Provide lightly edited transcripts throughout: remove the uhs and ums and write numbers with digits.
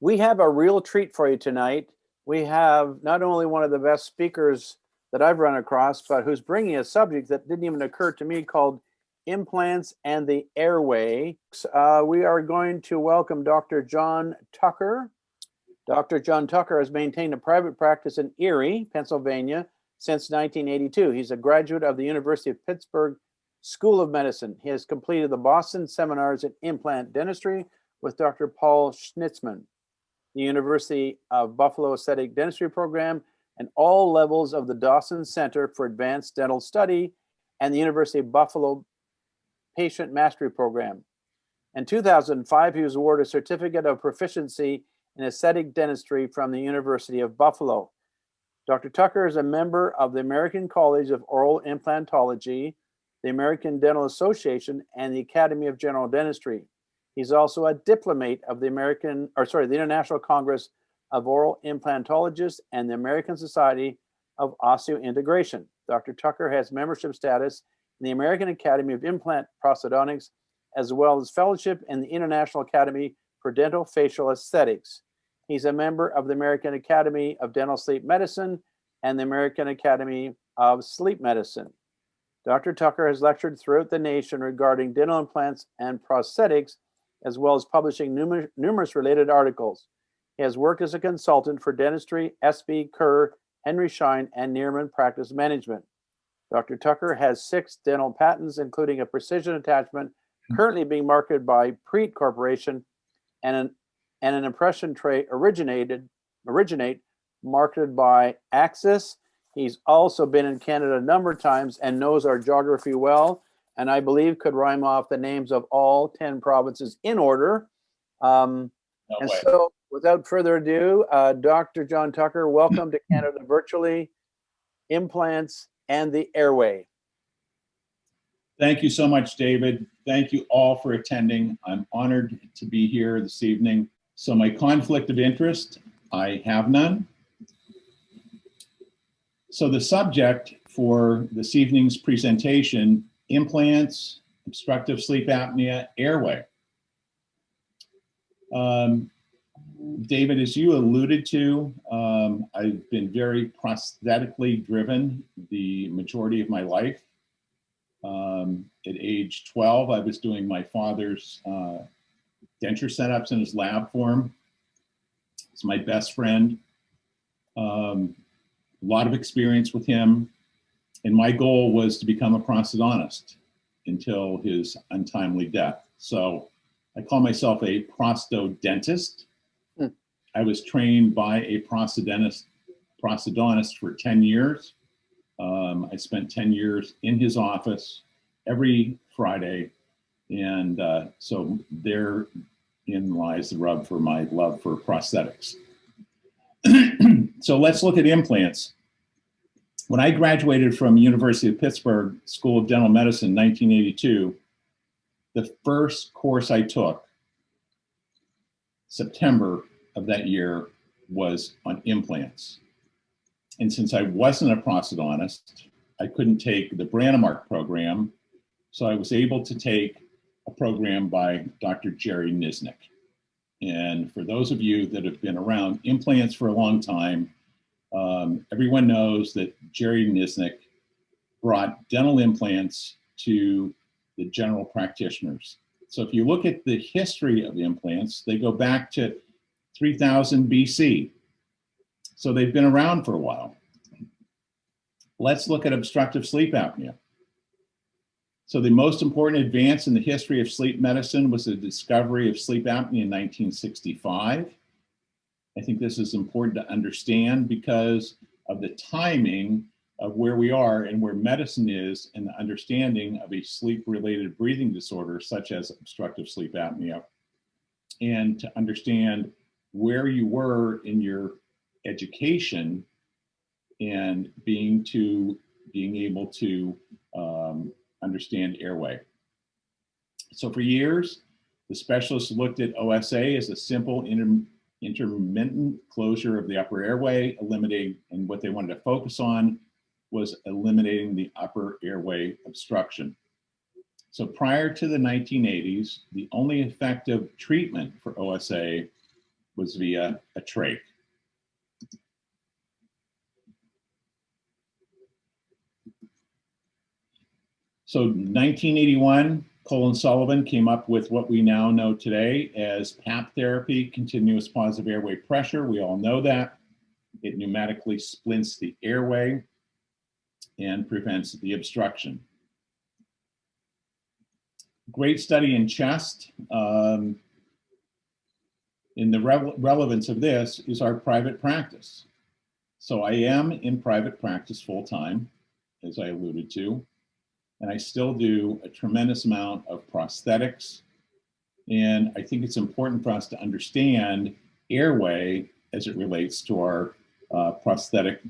We have a real treat for you tonight. We have not only one of the best speakers that I've run across, but who's bringing a subject that didn't even occur to me called implants and the airway. We are going to welcome Dr. John Tucker. Dr. John Tucker has maintained a private practice in Erie, Pennsylvania since 1982. He's a graduate of the University of Pittsburgh School of Medicine. He has completed the Boston seminars in implant dentistry with Dr. Paul Schnitzman, the University of Buffalo Aesthetic Dentistry Program, and all levels of the Dawson Center for Advanced Dental Study and the University of Buffalo Patient Mastery Program. In 2005, he was awarded a certificate of proficiency in aesthetic dentistry from the University of Buffalo. Dr. Tucker is a member of the American College of Oral Implantology, the American Dental Association, and the Academy of General Dentistry. He's also a diplomate of the International Congress of Oral Implantologists and the American Society of Osseointegration. Dr. Tucker has membership status in the American Academy of Implant Prosthodontics, as well as fellowship in the International Academy for Dental Facial Aesthetics. He's a member of the American Academy of Dental Sleep Medicine and the American Academy of Sleep Medicine. Dr. Tucker has lectured throughout the nation regarding dental implants and prosthetics, as well as publishing numerous related articles. He has worked as a consultant for dentistry, ESPE, Kerr, Henry Schein, and Nierman practice management. Dr. Tucker has 6 dental patents, including a precision attachment currently being marketed by Preat Corporation and an impression tray Originate marketed by Axis. He's also been in Canada a number of times and knows our geography well, and I believe could rhyme off the names of all 10 provinces in order. So without further ado, Dr. John Tucker, welcome to Canada virtually, implants and the airway. Thank you so much, David. Thank you all for attending. I'm honored to be here this evening. So my conflict of interest, I have none. So the subject for this evening's presentation, implants, obstructive sleep apnea, airway. David, as you alluded to, I've been very prosthetically driven the majority of my life. At age 12, I was doing my father's denture setups in his lab for him. He's my best friend. A lot of experience with him. And my goal was to become a prosthodontist until his untimely death. So I call myself a prosthodontist. I was trained by a prosthodontist for 10 years. I spent 10 years in his office every Friday. And so therein lies the rub for my love for prosthetics. So let's look at implants. When I graduated from University of Pittsburgh School of Dental Medicine in 1982, the first course I took, September of that year, was on implants. And since I wasn't a prosthodontist, I couldn't take the Brandemark program, so I was able to take a program by Dr. Jerry Nisnik. And for those of you that have been around implants for a long time, everyone knows that Jerry Nisnik brought dental implants to the general practitioners. So if you look at the history of implants, they go back to 3000 BC. So they've been around for a while. Let's look at obstructive sleep apnea. So the most important advance in the history of sleep medicine was the discovery of sleep apnea in 1965. I think this is important to understand because of the timing of where we are and where medicine is in the understanding of a sleep-related breathing disorder such as obstructive sleep apnea, and to understand where you were in your education and being able to understand airway. So for years, the specialists looked at OSA as a simple intermittent closure of the upper airway, and what they wanted to focus on was eliminating the upper airway obstruction. So prior to the 1980s, the only effective treatment for OSA was via a trach. So 1981, Colin Sullivan came up with what we now know today as Pap Therapy, continuous positive airway pressure. We all know that. It pneumatically splints the airway and prevents the obstruction. Great study in chest. And the relevance of this is our private practice. So I am in private practice full-time, as I alluded to, and I still do a tremendous amount of prosthetics. And I think it's important for us to understand airway as it relates to our prosthetic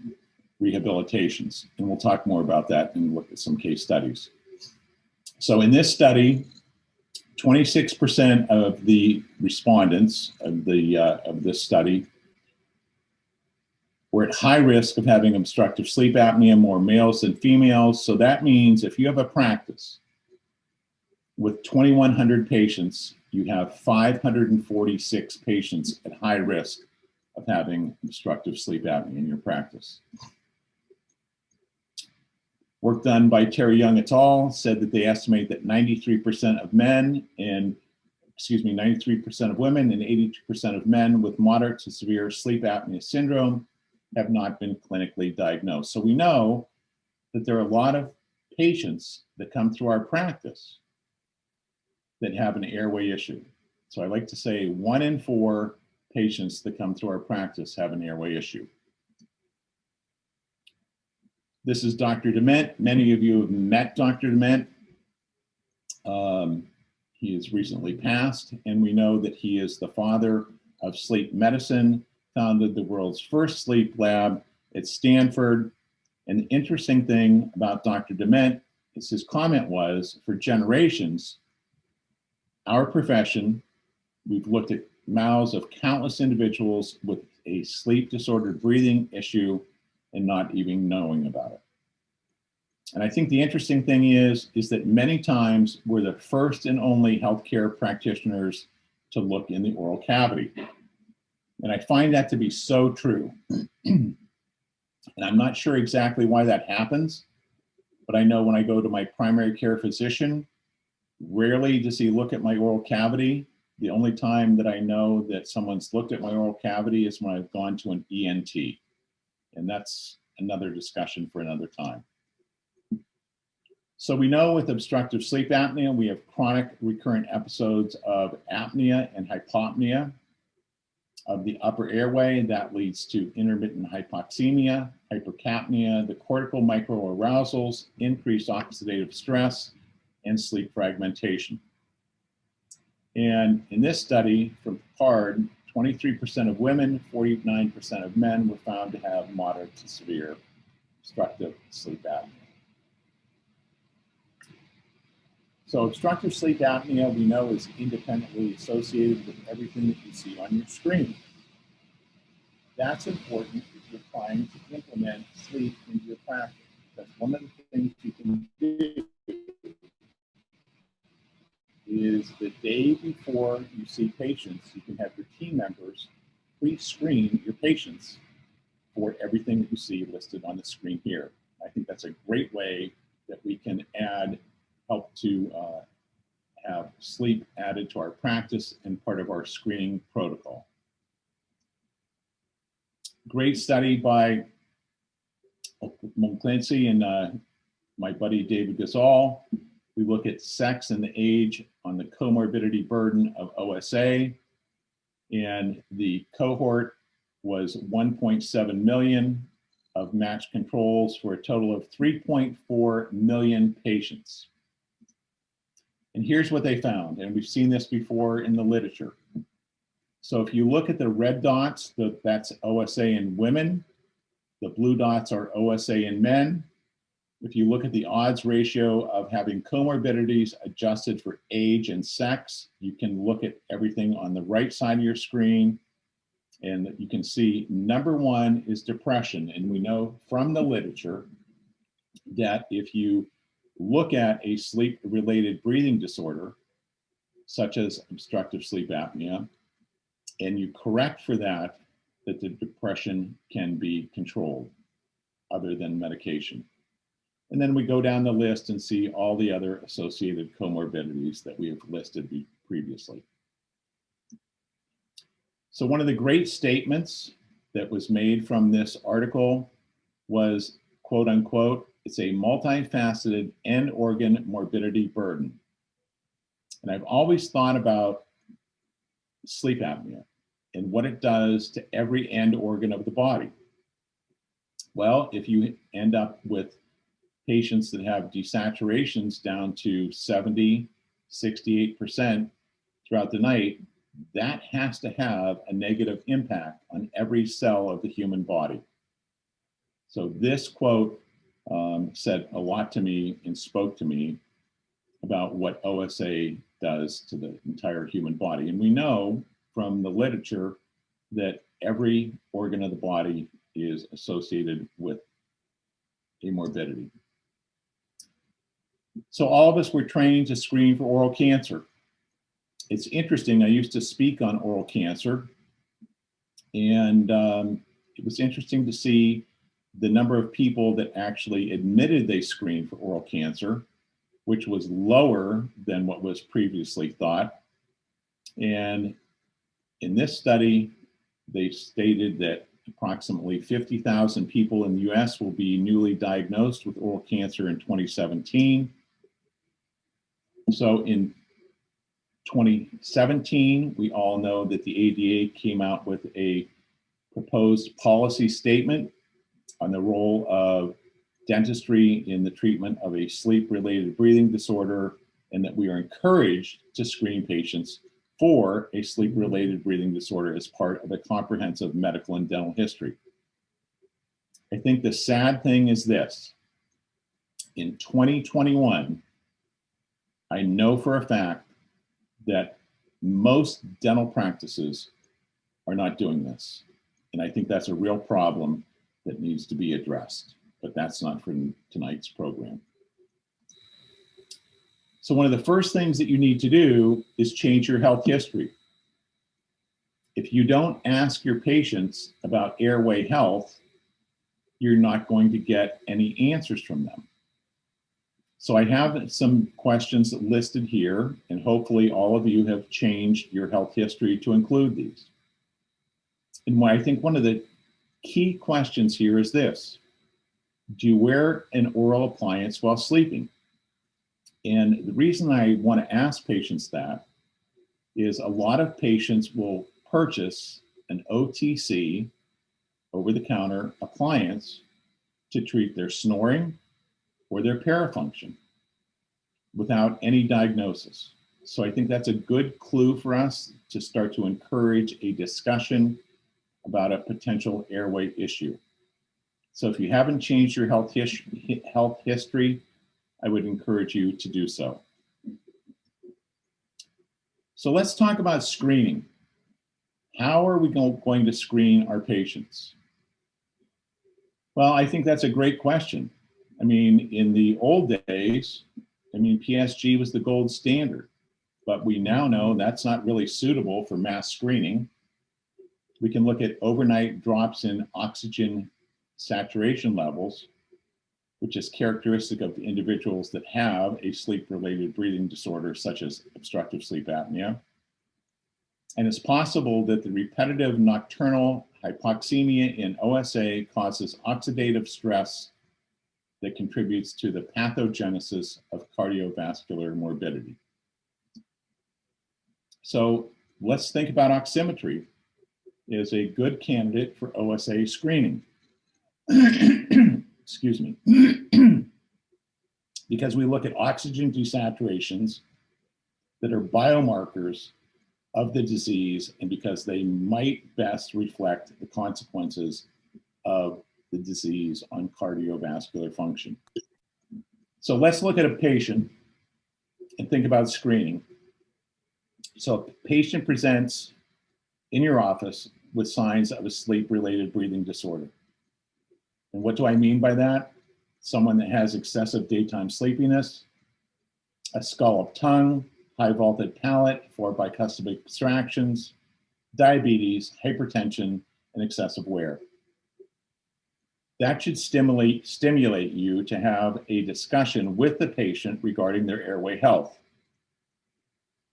rehabilitations. And we'll talk more about that and look at some case studies. So in this study, 26% of the respondents of this study were at high risk of having obstructive sleep apnea, more males than females. So that means if you have a practice with 2,100 patients, you have 546 patients at high risk of having obstructive sleep apnea in your practice. Work done by Terry Young et al. Said that they estimate that 93% of men and, 93% of women and 82% of men with moderate to severe sleep apnea syndrome have not been clinically diagnosed. So we know that there are a lot of patients that come through our practice that have an airway issue. So I like to say 1 in 4 patients that come through our practice have an airway issue. This is Dr. Dement. Many of you have met Dr. Dement. He has recently passed, and we know that he is the father of sleep medicine, founded the world's first sleep lab at Stanford. And the interesting thing about Dr. Dement is his comment was, for generations, our profession, we've looked at mouths of countless individuals with a sleep disordered breathing issue and not even knowing about it. And I think the interesting thing is that many times we're the first and only healthcare practitioners to look in the oral cavity. And I find that to be so true. And I'm not sure exactly why that happens, but I know when I go to my primary care physician, rarely does he look at my oral cavity. The only time that I know that someone's looked at my oral cavity is when I've gone to an ENT. And that's another discussion for another time. So we know with obstructive sleep apnea, we have chronic recurrent episodes of apnea and hypopnea of the upper airway. That leads to intermittent hypoxemia, hypercapnia, the cortical microarousals, increased oxidative stress, and sleep fragmentation. And in this study from Picard, 23% of women, 49% of men were found to have moderate to severe obstructive sleep apnea. So obstructive sleep apnea, we know, is independently associated with everything that you see on your screen. That's important if you're trying to implement sleep into your practice. That's one of the things you can do is the day before you see patients, you can have your team members pre-screen your patients for everything that you see listed on the screen here. I think that's a great way that we can help to have sleep added to our practice and part of our screening protocol. Great study by Clancy and my buddy David Gazal. We look at sex and the age on the comorbidity burden of OSA, and the cohort was 1.7 million of matched controls for a total of 3.4 million patients. And here's what they found, and we've seen this before in the literature. So if you look at the red dots, that's OSA in women. The blue dots are OSA in men. If you look at the odds ratio of having comorbidities adjusted for age and sex, you can look at everything on the right side of your screen, and you can see number 1 is depression. And we know from the literature that if you look at a sleep-related breathing disorder, such as obstructive sleep apnea, and you correct for that, that the depression can be controlled other than medication. And then we go down the list and see all the other associated comorbidities that we have listed previously. So one of the great statements that was made from this article was, quote unquote, it's a multifaceted end organ morbidity burden. And I've always thought about sleep apnea and what it does to every end organ of the body. Well, if you end up with patients that have desaturations down to 70, 68% throughout the night, that has to have a negative impact on every cell of the human body. So this quote said a lot to me and spoke to me about what OSA does to the entire human body. And we know from the literature that every organ of the body is associated with a morbidity. So all of us were trained to screen for oral cancer. It's interesting, I used to speak on oral cancer, and it was interesting to see the number of people that actually admitted they screened for oral cancer, which was lower than what was previously thought. And in this study, they stated that approximately 50,000 people in the US will be newly diagnosed with oral cancer in 2017. So in 2017, we all know that the ADA came out with a proposed policy statement on the role of dentistry in the treatment of a sleep-related breathing disorder, and that we are encouraged to screen patients for a sleep-related breathing disorder as part of a comprehensive medical and dental history. I think the sad thing is this. In 2021, I know for a fact that most dental practices are not doing this. And I think that's a real problem that needs to be addressed, but that's not for tonight's program. So one of the first things that you need to do is change your health history. If you don't ask your patients about airway health, you're not going to get any answers from them. So I have some questions listed here, and hopefully all of you have changed your health history to include these. And I think one of the key questions here is this: do you wear an oral appliance while sleeping? And the reason I want to ask patients that is a lot of patients will purchase an OTC, over-the-counter appliance, to treat their snoring or their parafunction without any diagnosis. So I think that's a good clue for us to start to encourage a discussion about a potential airway issue. So if you haven't changed your health history, I would encourage you to do so. So let's talk about screening. How are we going to screen our patients? Well, I think that's a great question. I mean, in the old days, PSG was the gold standard, but we now know that's not really suitable for mass screening. We can look at overnight drops in oxygen saturation levels, which is characteristic of individuals that have a sleep-related breathing disorder, such as obstructive sleep apnea. And it's possible that the repetitive nocturnal hypoxemia in OSA causes oxidative stress that contributes to the pathogenesis of cardiovascular morbidity. So let's think about oximetry as a good candidate for OSA screening. Excuse me. Because we look at oxygen desaturations that are biomarkers of the disease, and because they might best reflect the consequences of the disease on cardiovascular function. So let's look at a patient and think about screening. So a patient presents in your office with signs of a sleep-related breathing disorder. And what do I mean by that? Someone that has excessive daytime sleepiness, a scalloped tongue, high vaulted palate for bicuspid extractions, diabetes, hypertension, and excessive wear. That should stimulate you to have a discussion with the patient regarding their airway health.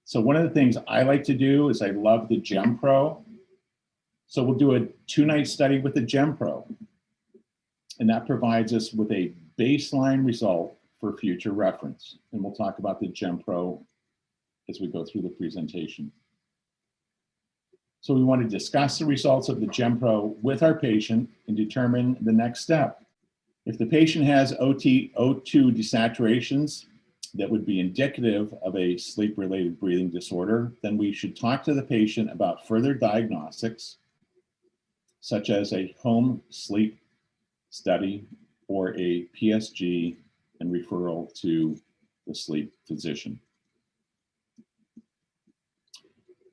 So one of the things I like to do is I love the GemPro. So we'll do a 2-night study with the GemPro, and that provides us with a baseline result for future reference. And we'll talk about the GemPro as we go through the presentation. So we want to discuss the results of the GemPro with our patient and determine the next step. If the patient has O2 desaturations that would be indicative of a sleep-related breathing disorder, then we should talk to the patient about further diagnostics, such as a home sleep study or a PSG and referral to the sleep physician.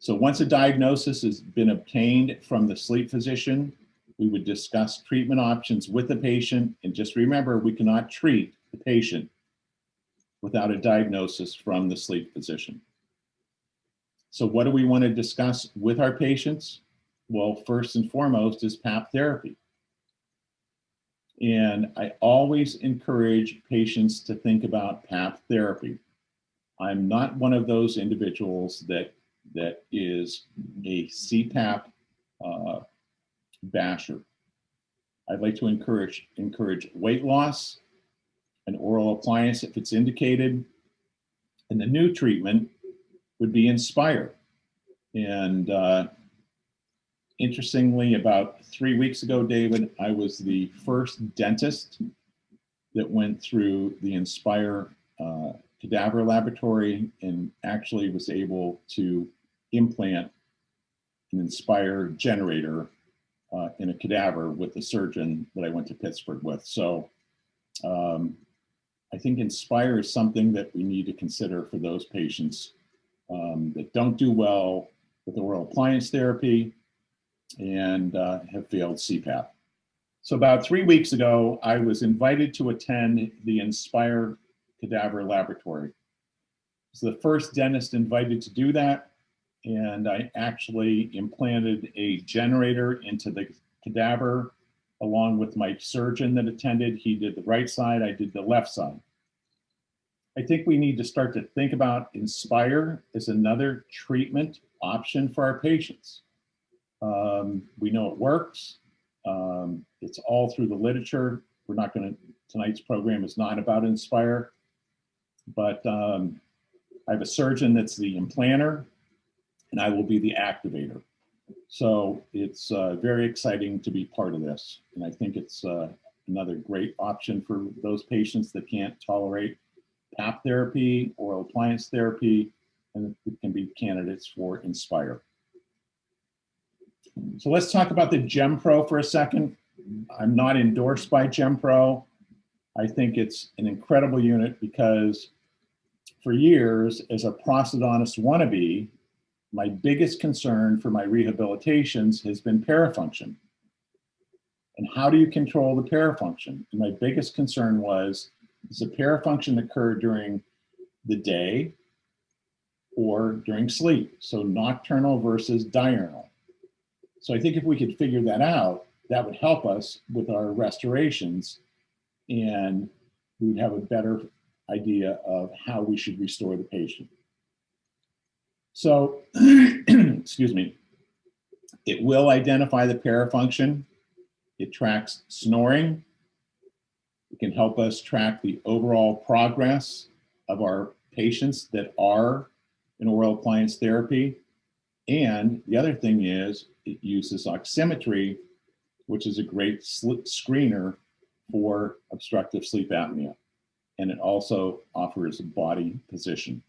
So once a diagnosis has been obtained from the sleep physician, we would discuss treatment options with the patient. And just remember, we cannot treat the patient without a diagnosis from the sleep physician. So what do we want to discuss with our patients? Well, first and foremost is Pap therapy. And I always encourage patients to think about Pap therapy. I'm not one of those individuals that is a CPAP basher. I'd like to encourage weight loss, an oral appliance if it's indicated, and the new treatment would be Inspire. And interestingly, about 3 weeks ago, David, I was the first dentist that went through the Inspire cadaver laboratory and actually was able to implant an Inspire generator in a cadaver with the surgeon that I went to Pittsburgh with. So I think Inspire is something that we need to consider for those patients that don't do well with oral appliance therapy and have failed CPAP. So about 3 weeks ago, I was invited to attend the Inspire cadaver laboratory. I was the first dentist invited to do that, and I actually implanted a generator into the cadaver along with my surgeon that attended. He did the right side, I did the left side. I think we need to start to think about Inspire as another treatment option for our patients. We know it works. It's all through the literature. We're not going to, tonight's program is not about Inspire, but I have a surgeon that's the implanter, and I will be the activator. So it's very exciting to be part of this. And I think it's another great option for those patients that can't tolerate Pap therapy, oral appliance therapy, and it can be candidates for Inspire. So let's talk about the GemPro for a second. I'm not endorsed by GemPro. I think it's an incredible unit because for years, as a prosthodontist wannabe, my biggest concern for my rehabilitations has been parafunction. And how do you control the parafunction? And my biggest concern was, does the parafunction occur during the day or during sleep? So nocturnal versus diurnal. So I think if we could figure that out, that would help us with our restorations, and we'd have a better idea of how we should restore the patient. So, excuse me, it will identify the parafunction. It tracks snoring. It can help us track the overall progress of our patients that are in oral appliance therapy. And the other thing is it uses oximetry, which is a great screener for obstructive sleep apnea. And it also offers body position.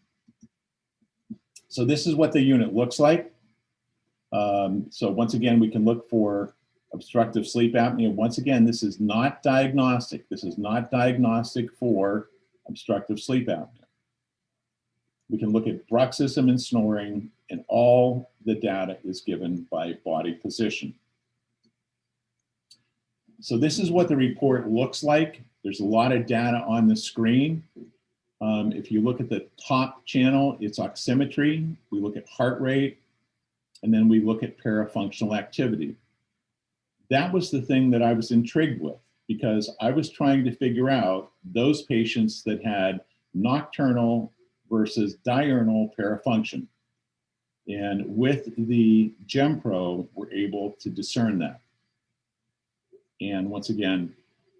So this is what the unit looks like. So once again, we can look for obstructive sleep apnea. Once again, this is not diagnostic. This is not diagnostic for obstructive sleep apnea. We can look at bruxism and snoring, and all the data is given by body position. So this is what the report looks like. There's a lot of data on the screen. If you look at the top channel, it's oximetry. We look at heart rate, and then we look at parafunctional activity. That was the thing that I was intrigued with, because I was trying to figure out those patients that had nocturnal versus diurnal parafunction. And with the GemPro, we're able to discern that. And once again,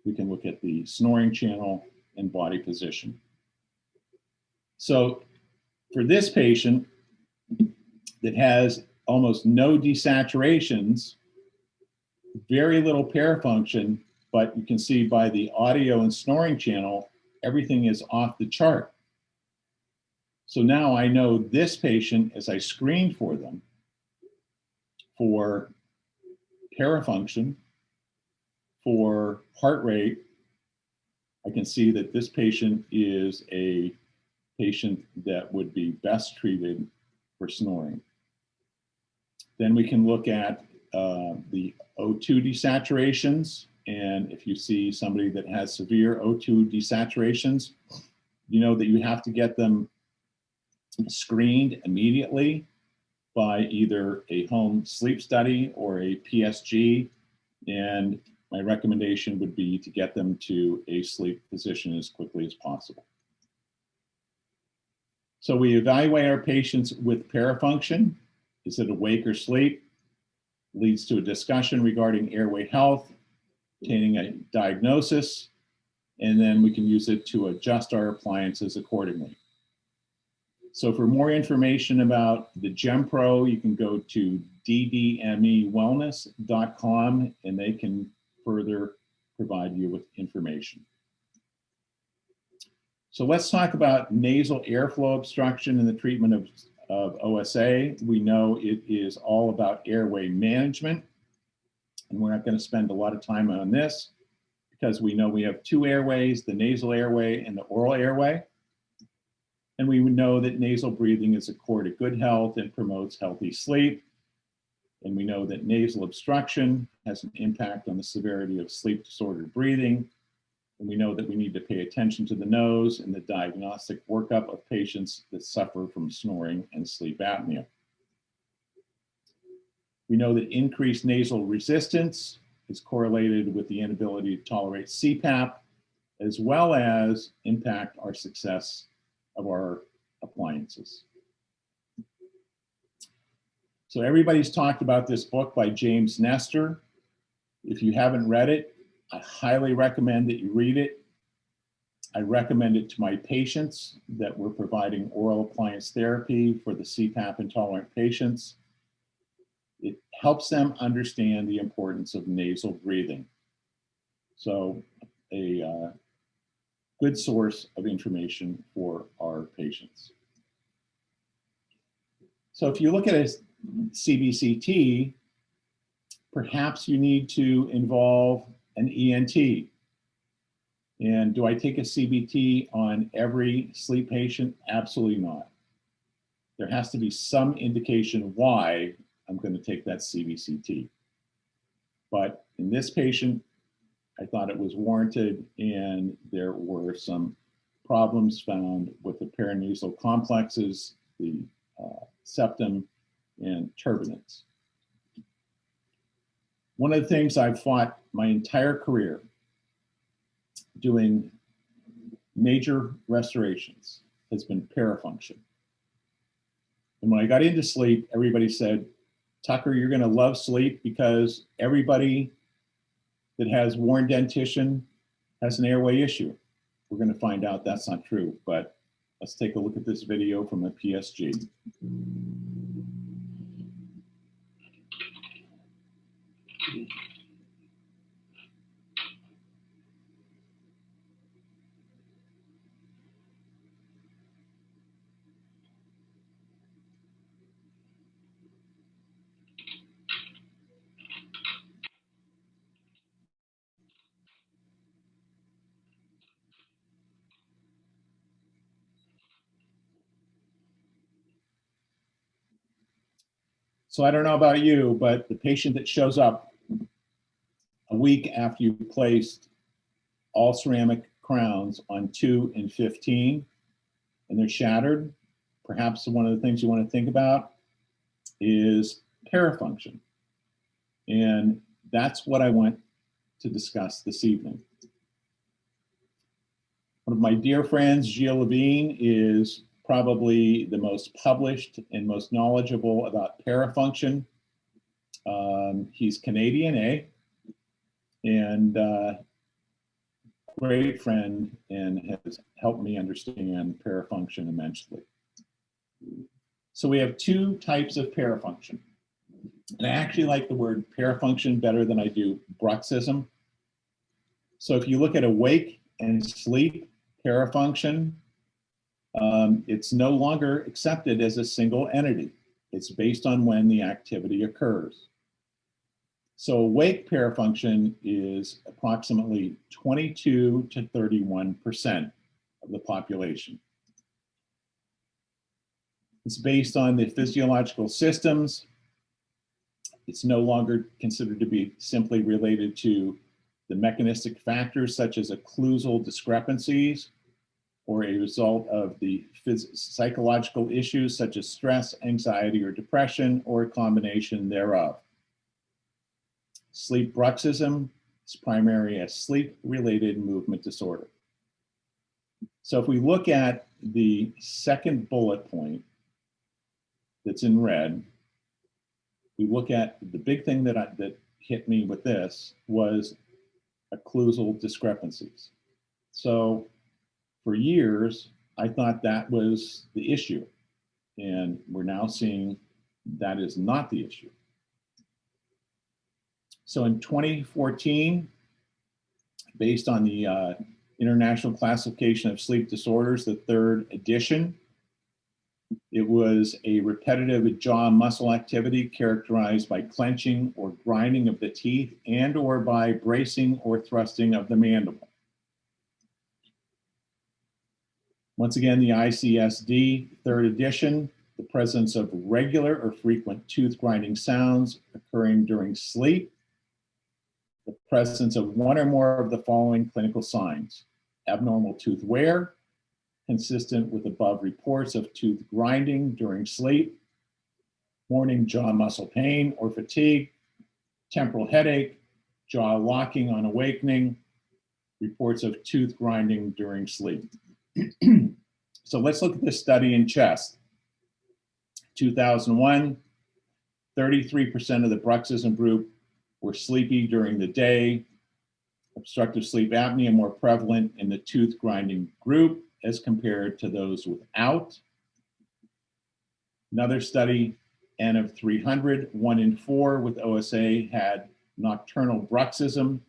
we can look at the snoring channel and body position. So for this patient that has almost no desaturations, very little parafunction, but you can see by the audio and snoring channel, everything is off the chart. So now I know this patient, as I screen for them for parafunction, for heart rate, I can see that this patient is a patient that would be best treated for snoring. Then we can look at the O2 desaturations. And if you see somebody that has severe O2 desaturations, you know that you have to get them screened immediately by either a home sleep study or a PSG. And my recommendation would be to get them to a sleep physician as quickly as possible. So we evaluate our patients with parafunction. Is it awake or sleep? Leads to a discussion regarding airway health, obtaining a diagnosis, and then we can use it to adjust our appliances accordingly. So for more information about the GemPro, you can go to ddmewellness.com and they can further provide you with information. So let's talk about nasal airflow obstruction and the treatment of OSA. We know it is all about airway management, and we're not going to spend a lot of time on this because we know we have two airways, the nasal airway and the oral airway. And we know that nasal breathing is a core to good health and promotes healthy sleep. And we know that nasal obstruction has an impact on the severity of sleep disordered breathing. And we know that we need to pay attention to the nose and the diagnostic workup of patients that suffer from snoring and sleep apnea. We know that increased nasal resistance is correlated with the inability to tolerate CPAP, as well as impact our success of our appliances. So everybody's talked about this book by James Nestor. If you haven't read it, I highly recommend that you read it. I recommend it to my patients that we're providing oral appliance therapy for the CPAP intolerant patients. It helps them understand the importance of nasal breathing. So a good source of information for our patients. So if you look at a CBCT, perhaps you need to involve an ENT. And do I take a CBT on every sleep patient? Absolutely not. There has to be some indication why I'm going to take that CBCT. But in this patient, I thought it was warranted, and there were some problems found with the paranasal complexes, the septum, and turbinates. One of the things I've fought my entire career doing major restorations has been parafunction. And when I got into sleep, everybody said, Tucker, you're going to love sleep because everybody that has worn dentition has an airway issue. We're going to find out that's not true, but let's take a look at this video from a PSG. So I don't know about you, but the patient that shows up a week after you placed all ceramic crowns on 2 and 15, and they're shattered, perhaps one of the things you want to think about is parafunction. And that's what I want to discuss this evening. One of my dear friends, Gilles Levine, is probably the most published and most knowledgeable about parafunction. He's Canadian, eh? And great friend, and has helped me understand parafunction immensely. So we have two types of parafunction. And I actually like the word parafunction better than I do bruxism. So if you look at awake and sleep parafunction, it's no longer accepted as a single entity. It's based on when the activity occurs. So awake parafunction is approximately 22 to 31% of the population. It's based on the physiological systems. It's no longer considered to be simply related to the mechanistic factors such as occlusal discrepancies or a result of the psychological issues such as stress, anxiety, or depression, or a combination thereof. Sleep bruxism is primarily a sleep-related movement disorder. So if we look at the second bullet point that's in red, we look at the big thing that hit me with this was occlusal discrepancies. So for years, I thought that was the issue. And we're now seeing that is not the issue. So in 2014, based on the International Classification of Sleep Disorders, the third edition, it was a repetitive jaw muscle activity characterized by clenching or grinding of the teeth and or by bracing or thrusting of the mandible. Once again, the ICSD third edition, the presence of regular or frequent tooth grinding sounds occurring during sleep, the presence of one or more of the following clinical signs: abnormal tooth wear, consistent with above reports of tooth grinding during sleep, morning jaw muscle pain or fatigue, temporal headache, jaw locking on awakening, reports of tooth grinding during sleep. So let's look at this study in chest. 2001, 33% of the bruxism group were sleepy during the day. Obstructive sleep apnea more prevalent in the tooth grinding group as compared to those without. Another study, N of 300, 1 in 4 with OSA had nocturnal bruxism,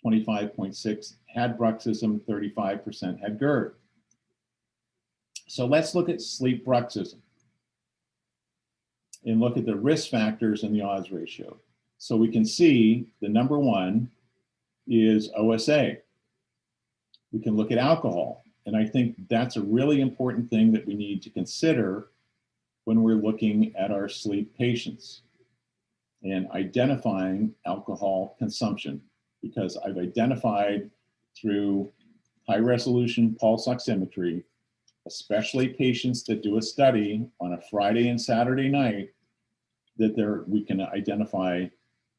25.6 had bruxism, 35% had GERD. So let's look at sleep bruxism and look at the risk factors and the odds ratio. So we can see the number one is OSA. We can look at alcohol. And I think that's a really important thing that we need to consider when we're looking at our sleep patients and identifying alcohol consumption, because I've identified through high resolution pulse oximetry, especially patients that do a study on a Friday and Saturday night, that we can identify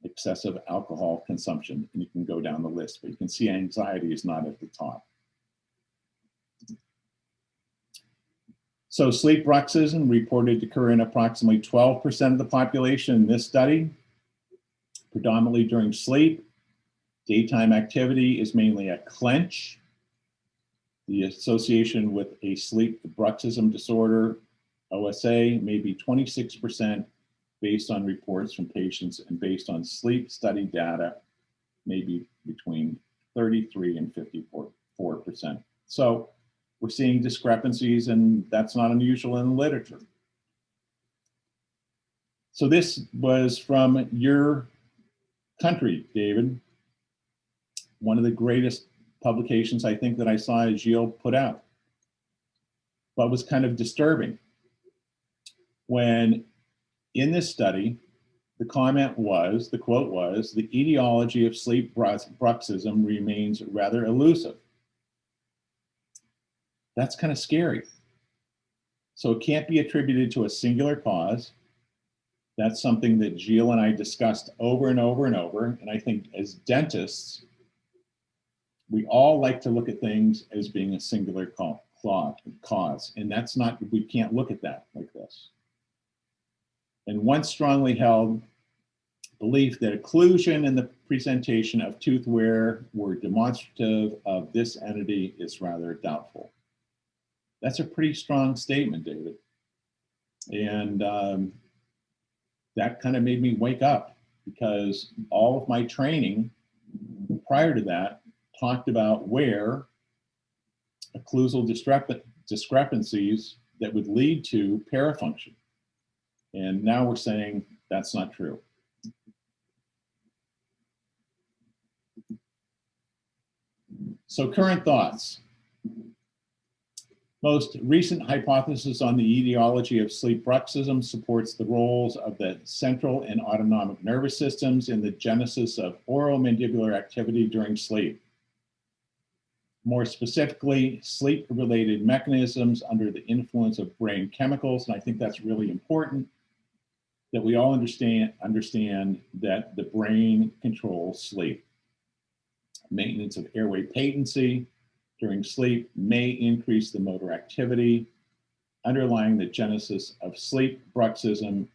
excessive alcohol consumption, and you can go down the list, but you can see anxiety is not at the top. So sleep bruxism reported to occur in approximately 12% of the population in this study, predominantly during sleep. Daytime activity is mainly a clench. The association with a sleep bruxism disorder, OSA, may be 26% based on reports from patients, and based on sleep study data, maybe between 33 and 54%. So we're seeing discrepancies, and that's not unusual in the literature. So this was from your country, David. One of the greatest publications I think that I saw Gilles put out, but was kind of disturbing when in this study, the comment was, the quote was, the etiology of sleep bruxism remains rather elusive. That's kind of scary. So it can't be attributed to a singular cause. That's something that Gilles and I discussed over and over and over. And I think as dentists, we all like to look at things as being a singular cause. And that's not, we can't look at that like this. And one strongly held belief that occlusion and the presentation of tooth wear were demonstrative of this entity is rather doubtful. That's a pretty strong statement, David. And that kind of made me wake up, because all of my training prior to that talked about where occlusal discrepancies that would lead to parafunction. And now we're saying that's not true. So current thoughts. Most recent hypothesis on the etiology of sleep bruxism supports the roles of the central and autonomic nervous systems in the genesis of oromandibular activity during sleep. More specifically, sleep-related mechanisms under the influence of brain chemicals. And I think that's really important, that we all understand that the brain controls sleep. Maintenance of airway patency during sleep may increase the motor activity, underlying the genesis of sleep bruxism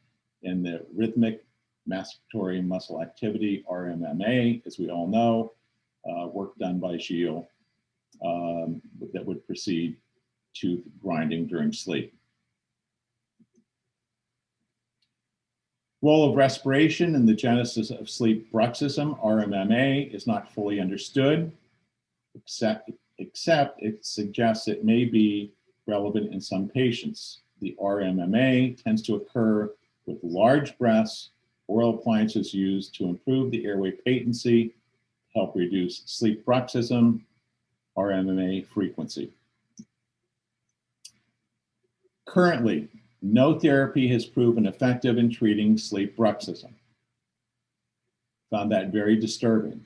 and the rhythmic masturbatory muscle activity, RMMA, as we all know, work done by Gilles that would precede tooth grinding during sleep. Role of respiration in the genesis of sleep bruxism, RMMA, is not fully understood, except it suggests it may be relevant in some patients. The RMMA tends to occur with large breaths, oral appliances used to improve the airway patency, help reduce sleep bruxism, RMMA frequency. Currently, no therapy has proven effective in treating sleep bruxism. Found that very disturbing.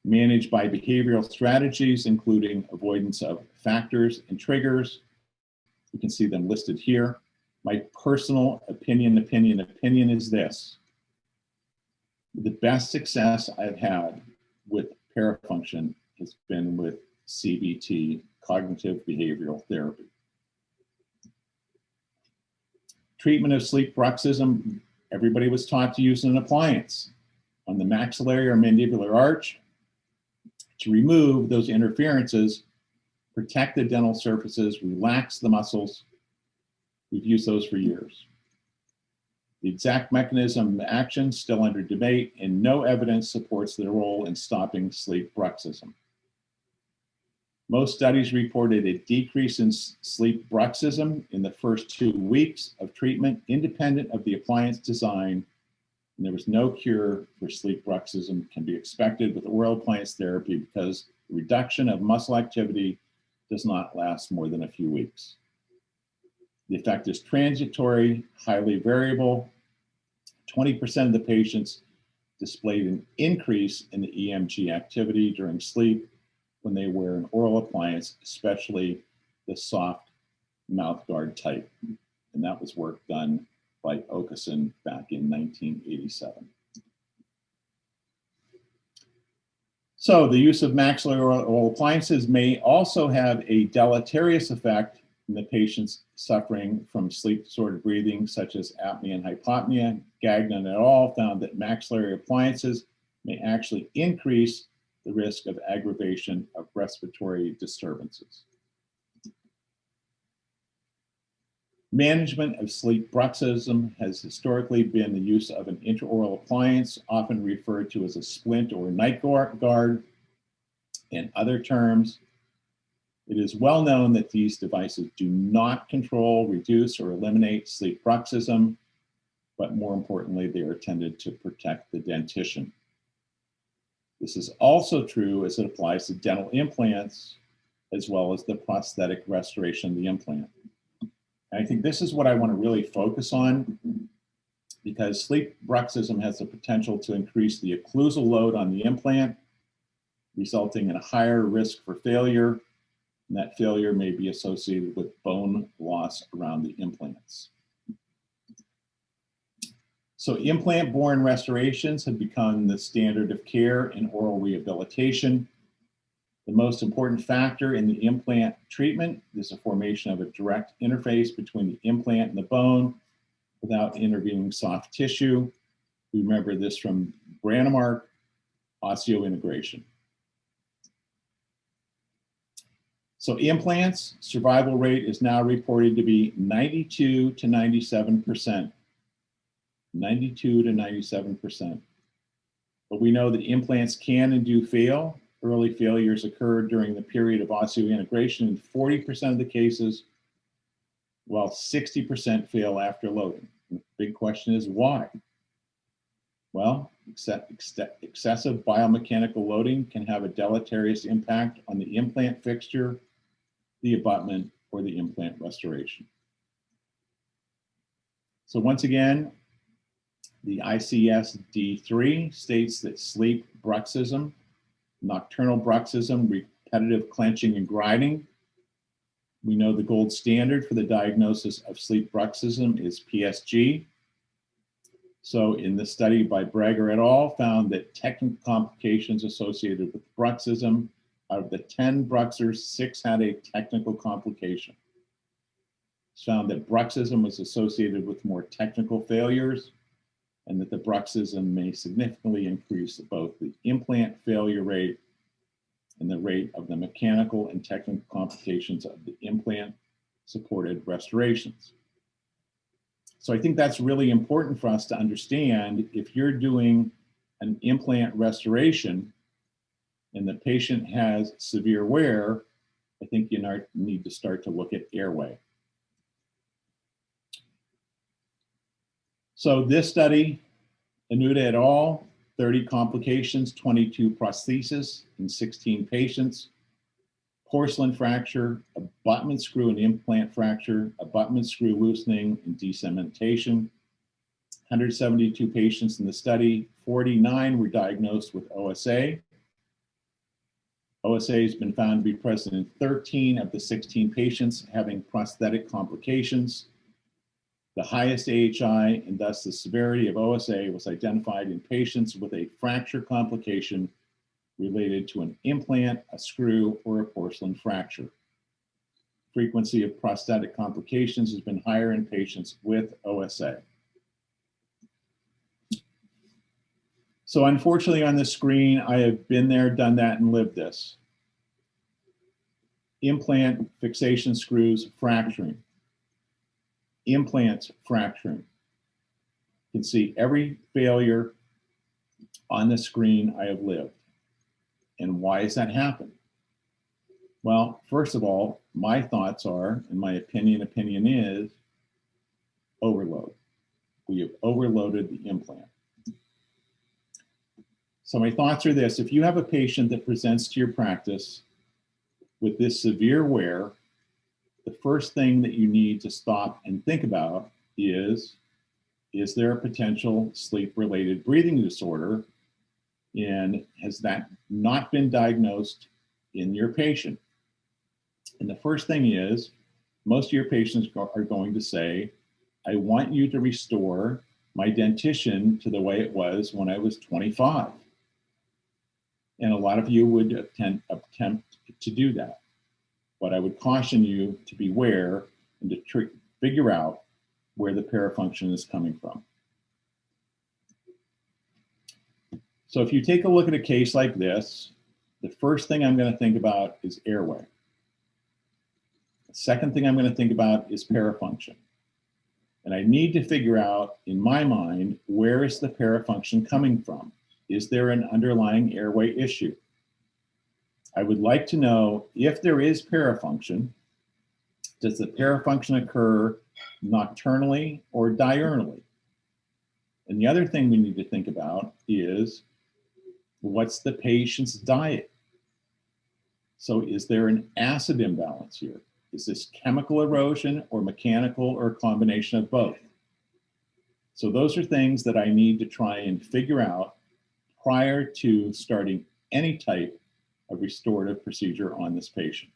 Managed by behavioral strategies, including avoidance of factors and triggers. You can see them listed here. My personal opinion is this. The best success I've had with parafunction has been with CBT, cognitive behavioral therapy. Treatment of sleep bruxism, everybody was taught to use an appliance on the maxillary or mandibular arch to remove those interferences, protect the dental surfaces, relax the muscles. We've used those for years. The exact mechanism of action still under debate, and no evidence supports their role in stopping sleep bruxism. Most studies reported a decrease in sleep bruxism in the first 2 weeks of treatment, independent of the appliance design, and there was no cure for sleep bruxism can be expected with oral appliance therapy because the reduction of muscle activity does not last more than a few weeks. The effect is transitory, highly variable. 20% of the patients displayed an increase in the EMG activity during sleep when they wear an oral appliance, especially the soft mouth guard type. And that was work done by Okeson back in 1987. So the use of maxillary oral appliances may also have a deleterious effect in the patients suffering from sleep disordered breathing, such as apnea and hypopnea. Gagnon et al. Found that maxillary appliances may actually increase the risk of aggravation of respiratory disturbances. Management of sleep bruxism has historically been the use of an intraoral appliance, often referred to as a splint or night guard. In other terms, it is well known that these devices do not control, reduce, or eliminate sleep bruxism, but more importantly, they are intended to protect the dentition. This is also true as it applies to dental implants, as well as the prosthetic restoration of the implant. And I think this is what I want to really focus on, because sleep bruxism has the potential to increase the occlusal load on the implant, resulting in a higher risk for failure, and that failure may be associated with bone loss around the implants. So implant-borne restorations have become the standard of care in oral rehabilitation. The most important factor in the implant treatment is the formation of a direct interface between the implant and the bone without intervening soft tissue. We remember this from Brannemark, osseointegration. So implants, survival rate is now reported to be 92 to 97%. 92 to 97%. But we know that implants can and do fail. Early failures occur during the period of osseointegration in 40% of the cases, while 60% fail after loading. And the big question is why? Well, excessive biomechanical loading can have a deleterious impact on the implant fixture, the abutment, or the implant restoration. So once again, the CACSDD states that sleep bruxism, nocturnal bruxism, repetitive clenching and grinding. We know the gold standard for the diagnosis of sleep bruxism is PSG. So in the study by Brager et al. Found that technical complications associated with bruxism, out of the 10 bruxers, 6 had a technical complication. It's found that bruxism was associated with more technical failures, and that the bruxism may significantly increase both the implant failure rate and the rate of the mechanical and technical complications of the implant-supported restorations. So I think that's really important for us to understand. If you're doing an implant restoration and the patient has severe wear, I think you need to start to look at airway. So this study, Anuda et al., 30 complications, 22 prostheses in 16 patients, porcelain fracture, abutment screw and implant fracture, abutment screw loosening and decementation. 172 patients in the study, 49 were diagnosed with OSA. OSA has been found to be present in 13 of the 16 patients having prosthetic complications. The highest AHI and thus the severity of OSA was identified in patients with a fracture complication related to an implant, a screw, or a porcelain fracture. Frequency of prosthetic complications has been higher in patients with OSA. So unfortunately on the screen, I have been there, done that, and lived this. Implant fixation screws fracturing. Implants fracturing. You can see every failure on the screen I have lived. And why has that happened? Well, first of all, my thoughts are, and my opinion is, overload. We have overloaded the implant. So my thoughts are this: if you have a patient that presents to your practice with this severe wear, the first thing that you need to stop and think about is there a potential sleep-related breathing disorder? And has that not been diagnosed in your patient? And the first thing is, most of your patients are going to say, I want you to restore my dentition to the way it was when I was 25. And a lot of you would attempt to do that. But I would caution you to beware and to figure out where the parafunction is coming from. So if you take a look at a case like this, the first thing I'm going to think about is airway. The second thing I'm going to think about is parafunction. And I need to figure out, in my mind, where is the parafunction coming from? Is there an underlying airway issue? I would like to know, if there is parafunction, does the parafunction occur nocturnally or diurnally? And the other thing we need to think about is, what's the patient's diet? So is there an acid imbalance here? Is this chemical erosion or mechanical or a combination of both? So those are things that I need to try and figure out prior to starting any type of restorative procedure on this patient.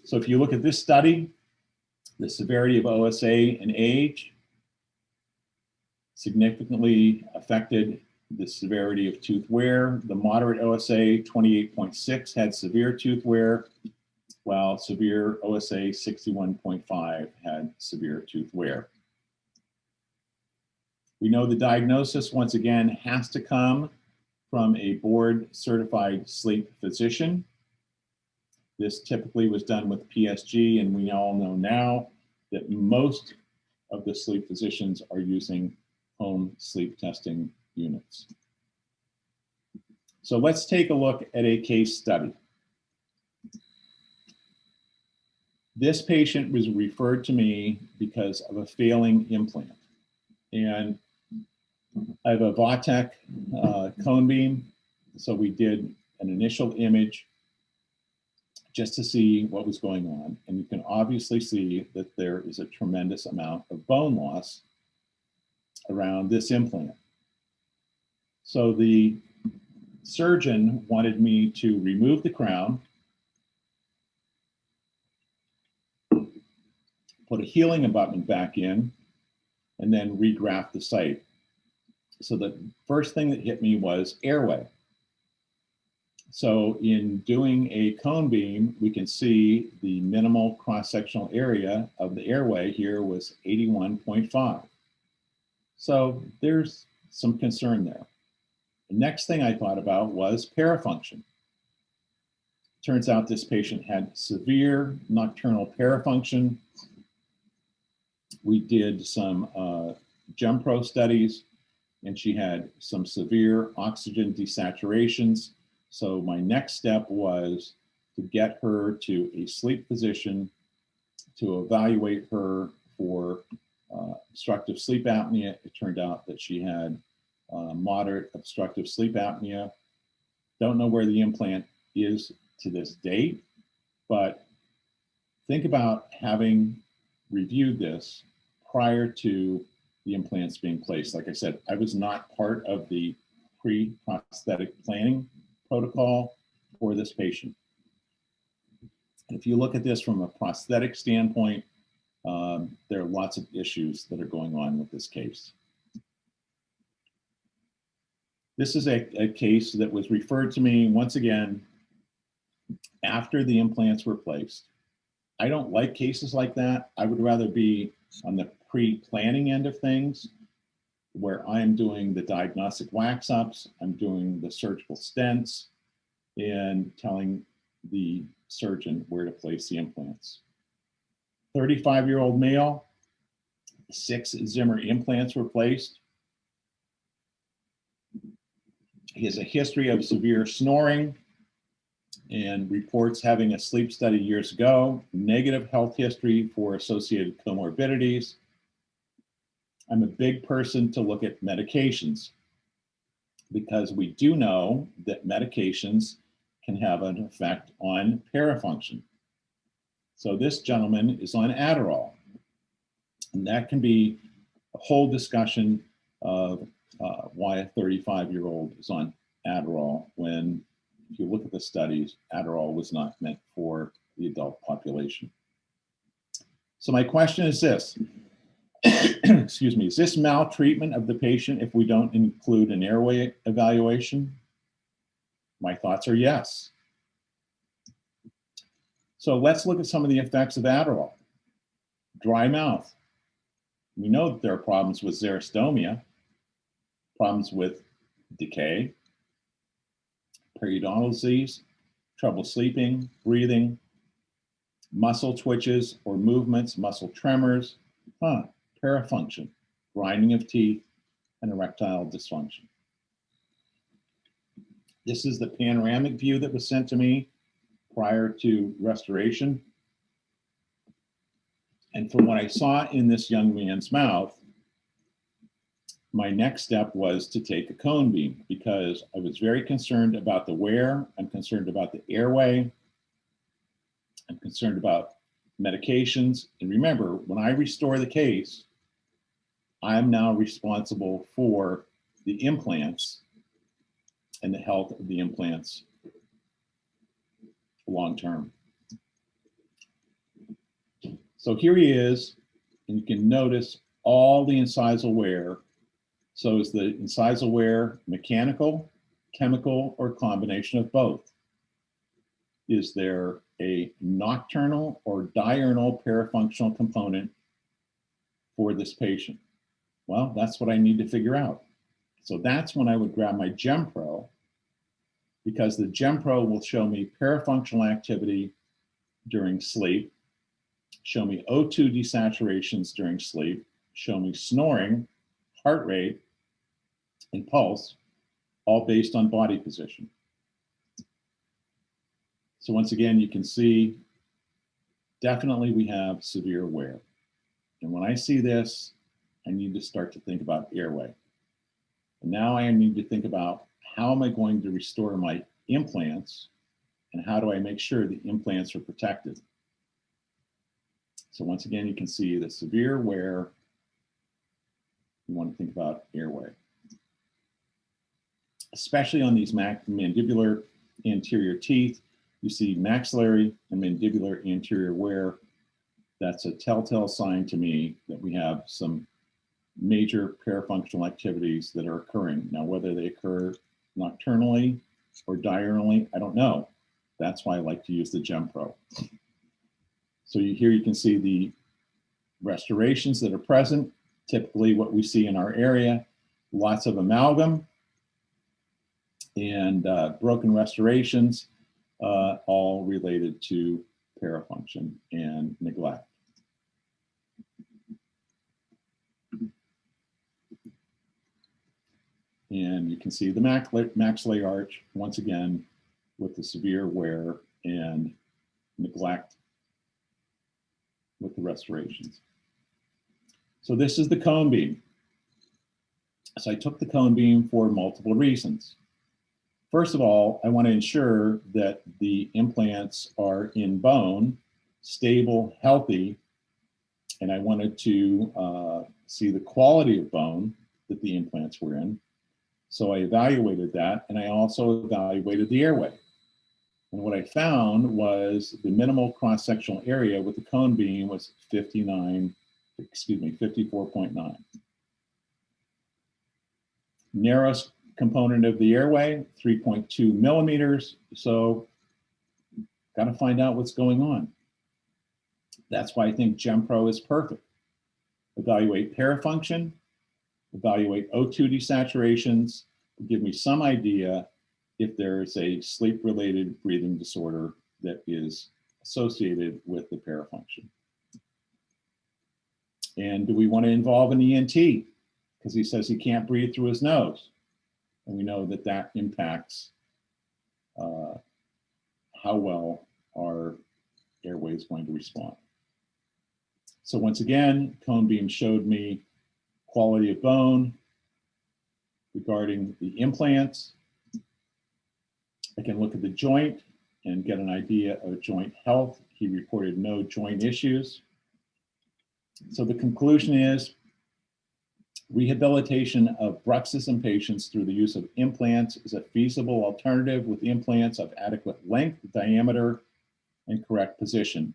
So if you look at this study, the severity of OSA and age, significantly affected the severity of tooth wear. The moderate OSA 28.6 had severe tooth wear, while severe OSA 61.5 had severe tooth wear. We know the diagnosis, once again, has to come from a board-certified sleep physician. This typically was done with PSG, and we all know now that most of the sleep physicians are using home sleep testing units. So let's take a look at a case study. This patient was referred to me because of a failing implant. And I have a Vautech cone beam, so we did an initial image just to see what was going on. And you can obviously see that there is a tremendous amount of bone loss around this implant. So the surgeon wanted me to remove the crown, put a healing abutment back in, and then regraft the site. So the first thing that hit me was airway. So in doing a cone beam, we can see the minimal cross-sectional area of the airway here was 81.5. So there's some concern there. The next thing I thought about was parafunction. Turns out this patient had severe nocturnal parafunction. We did some GEMPRO studies, and she had some severe oxygen desaturations. So my next step was to get her to a sleep physician to evaluate her for obstructive sleep apnea. It turned out that she had moderate obstructive sleep apnea. Don't know where the implant is to this date, but think about having reviewed this prior to the implants being placed. Like I said, I was not part of the pre-prosthetic planning protocol for this patient. If you look at this from a prosthetic standpoint, there are lots of issues that are going on with this case. This is a case that was referred to me, once again, after the implants were placed. I don't like cases like that. I would rather be on the pre-planning end of things, where I'm doing the diagnostic wax-ups, I'm doing the surgical stents, and telling the surgeon where to place the implants. 35-year-old male, 6 Zimmer implants were placed. He has a history of severe snoring and reports having a sleep study years ago, negative health history for associated comorbidities. I'm a big person to look at medications because we do know that medications can have an effect on parafunction. So this gentleman is on Adderall, and that can be a whole discussion of why a 35-year-old is on Adderall when, if you look at the studies, Adderall was not meant for the adult population. So my question is this, excuse me, is this maltreatment of the patient if we don't include an airway evaluation? My thoughts are yes. So let's look at some of the effects of Adderall. Dry mouth. We know that there are problems with xerostomia, problems with decay, periodontal disease, trouble sleeping, breathing, muscle twitches or movements, muscle tremors, parafunction, grinding of teeth, and erectile dysfunction. This is the panoramic view that was sent to me prior to restoration. And from what I saw in this young man's mouth, my next step was to take a cone beam because I was very concerned about the wear. I'm concerned about the airway. I'm concerned about medications. And remember, when I restore the case, I'm now responsible for the implants and the health of the implants long term. So here he is, and you can notice all the incisal wear So is the incisal wear mechanical, chemical, or combination of both? Is there a nocturnal or diurnal parafunctional component for this patient? Well, that's what I need to figure out. So that's when I would grab my GemPro, because the GemPro will show me parafunctional activity during sleep, show me O2 desaturations during sleep, show me snoring, heart rate, and pulse, all based on body position. So once again, you can see definitely we have severe wear. And when I see this, I need to start to think about airway. And now I need to think about how am I going to restore my implants, and how do I make sure the implants are protected? So once again, you can see the severe wear. You want to think about airway, especially on these mandibular anterior teeth. You see maxillary and mandibular anterior wear. That's a telltale sign to me that we have some major parafunctional activities that are occurring. Now, whether they occur nocturnally or diurnally, I don't know. That's why I like to use the GemPro. So here you can see the restorations that are present, typically what we see in our area, lots of amalgam and broken restorations, all related to parafunction and neglect. And you can see the maxillary arch, once again, with the severe wear and neglect with the restorations. So this is the cone beam. So I took the cone beam for multiple reasons. First of all, I want to ensure that the implants are in bone, stable, healthy, and I wanted to see the quality of bone that the implants were in. So I evaluated that, and I also evaluated the airway. And what I found was the minimal cross-sectional area with the cone beam was 54.9. Narrowest component of the airway, 3.2 millimeters. So got to find out what's going on. That's why I think GemPro is perfect. Evaluate parafunction, evaluate O2 desaturations, give me some idea if there's a sleep-related breathing disorder that is associated with the parafunction. And do we want to involve an ENT? Because he says he can't breathe through his nose. And we know that that impacts how well our airway is going to respond. So once again, cone beam showed me quality of bone regarding the implants. I can look at the joint and get an idea of joint health. He reported no joint issues. So the conclusion is rehabilitation of bruxism patients through the use of implants is a feasible alternative with implants of adequate length, diameter, and correct position.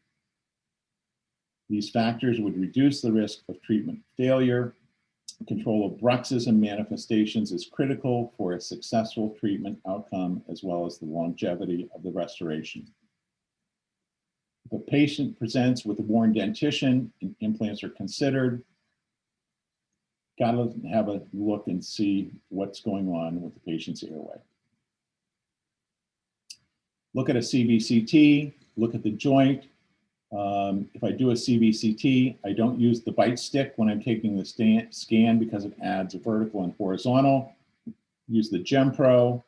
These factors would reduce the risk of treatment failure. Control of bruxism manifestations is critical for a successful treatment outcome, as well as the longevity of the restoration. If a patient presents with a worn dentition and implants are considered, gotta have a look and see what's going on with the patient's airway. Look at a CBCT, look at the joint. If I do a CBCT, I don't use the bite stick when I'm taking the scan because it adds a vertical and horizontal. Use the GemPro,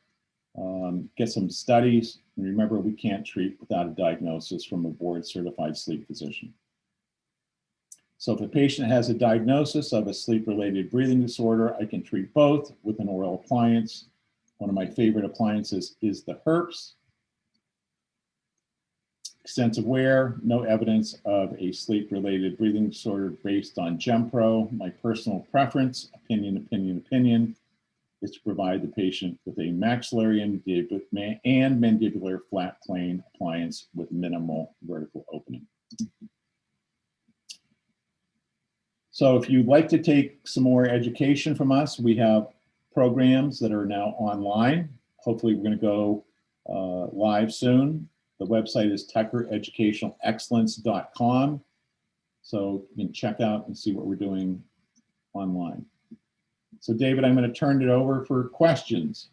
get some studies. And remember, we can't treat without a diagnosis from a board-certified sleep physician. So if a patient has a diagnosis of a sleep-related breathing disorder, I can treat both with an oral appliance. One of my favorite appliances is the Herps. Extensive wear, no evidence of a sleep-related breathing disorder based on GemPro. My personal preference, opinion, is to provide the patient with a maxillary and mandibular flat plane appliance with minimal vertical opening. So if you'd like to take some more education from us, we have programs that are now online. Hopefully we're going to go live soon. The website is tuckereducationalexcellence.com. So you can check out and see what we're doing online. So David, I'm going to turn it over for questions.